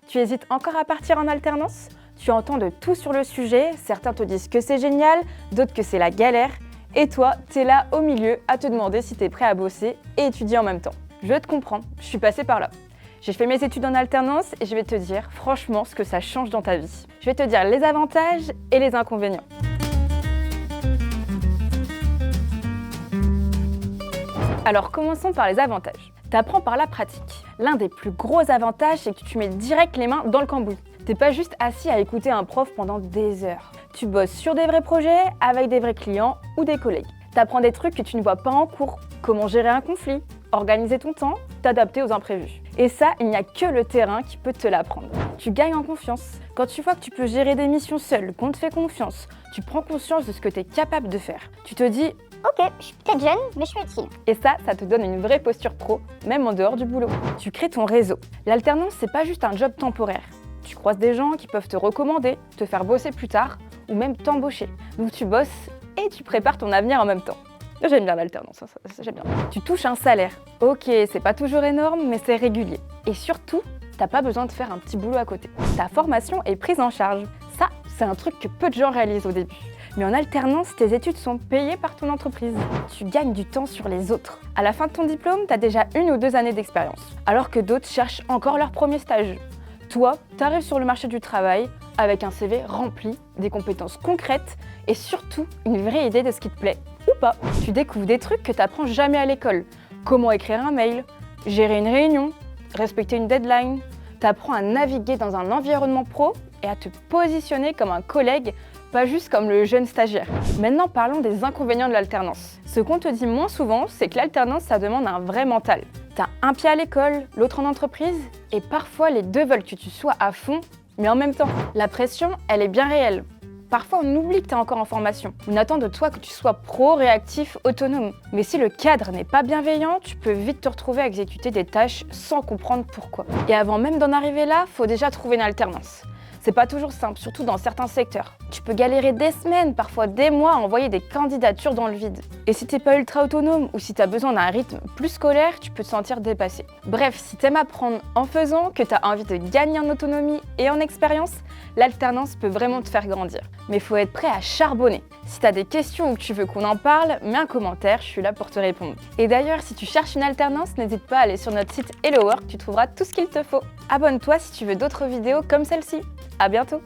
Tu hésites encore à partir en alternance? Tu entends de tout sur le sujet, certains te disent que c'est génial, d'autres que c'est la galère. Et toi, t'es là au milieu à te demander si t'es prêt à bosser et étudier en même temps. Je te comprends, je suis passée par là. J'ai fait mes études en alternance et je vais te dire franchement ce que ça change dans ta vie. Je vais te dire les avantages et les inconvénients. Alors commençons par les avantages. T'apprends par la pratique. L'un des plus gros avantages, c'est que tu mets direct les mains dans le cambouis. T'es pas juste assis à écouter un prof pendant des heures. Tu bosses sur des vrais projets, avec des vrais clients ou des collègues. T'apprends des trucs que tu ne vois pas en cours. Comment gérer un conflit, organiser ton temps, t'adapter aux imprévus. Et ça, il n'y a que le terrain qui peut te l'apprendre. Tu gagnes en confiance. Quand tu vois que tu peux gérer des missions seul, qu'on te fait confiance, tu prends conscience de ce que tu es capable de faire. Tu te dis Ok, je suis peut-être jeune, mais je suis utile. et ça te donne une vraie posture pro, même en dehors du boulot. Tu crées ton réseau. L'alternance, c'est pas juste un job temporaire. Tu croises des gens qui peuvent te recommander, te faire bosser plus tard, ou même t'embaucher. Donc tu bosses et tu prépares ton avenir en même temps. J'aime bien l'alternance, ça, j'aime bien. Tu touches un salaire. Ok, c'est pas toujours énorme, mais c'est régulier. Et surtout, t'as pas besoin de faire un petit boulot à côté. Ta formation est prise en charge. Ça, c'est un truc que peu de gens réalisent au début. Mais en alternance, tes études sont payées par ton entreprise. Tu gagnes du temps sur les autres. À la fin de ton diplôme, t'as déjà 1 ou 2 années d'expérience, alors que d'autres cherchent encore leur premier stage. Toi, t'arrives sur le marché du travail avec un CV rempli, des compétences concrètes et surtout une vraie idée de ce qui te plaît ou pas. Tu découvres des trucs que t'apprends jamais à l'école. Comment écrire un mail, gérer une réunion, respecter une deadline. T'apprends à naviguer dans un environnement pro et à te positionner comme un collègue, pas juste comme le jeune stagiaire. Maintenant, parlons des inconvénients de l'alternance. Ce qu'on te dit moins souvent, c'est que l'alternance, ça demande un vrai mental. T'as un pied à l'école, l'autre en entreprise, et parfois les deux veulent que tu sois à fond, mais en même temps. La pression, elle est bien réelle. Parfois, on oublie que tu es encore en formation. On attend de toi que tu sois pro, réactif, autonome. Mais si le cadre n'est pas bienveillant, tu peux vite te retrouver à exécuter des tâches sans comprendre pourquoi. Et avant même d'en arriver là, faut déjà trouver une alternance. C'est pas toujours simple, surtout dans certains secteurs. Tu peux galérer des semaines, parfois des mois, à envoyer des candidatures dans le vide. Et si t'es pas ultra autonome ou si t'as besoin d'un rythme plus scolaire, tu peux te sentir dépassé. Bref, si t'aimes apprendre en faisant, que t'as envie de gagner en autonomie et en expérience, l'alternance peut vraiment te faire grandir. Mais faut être prêt à charbonner. Si t'as des questions ou que tu veux qu'on en parle, mets un commentaire, je suis là pour te répondre. Et d'ailleurs, si tu cherches une alternance, n'hésite pas à aller sur notre site Hello Work, tu trouveras tout ce qu'il te faut. Abonne-toi si tu veux d'autres vidéos comme celle-ci. À bientôt!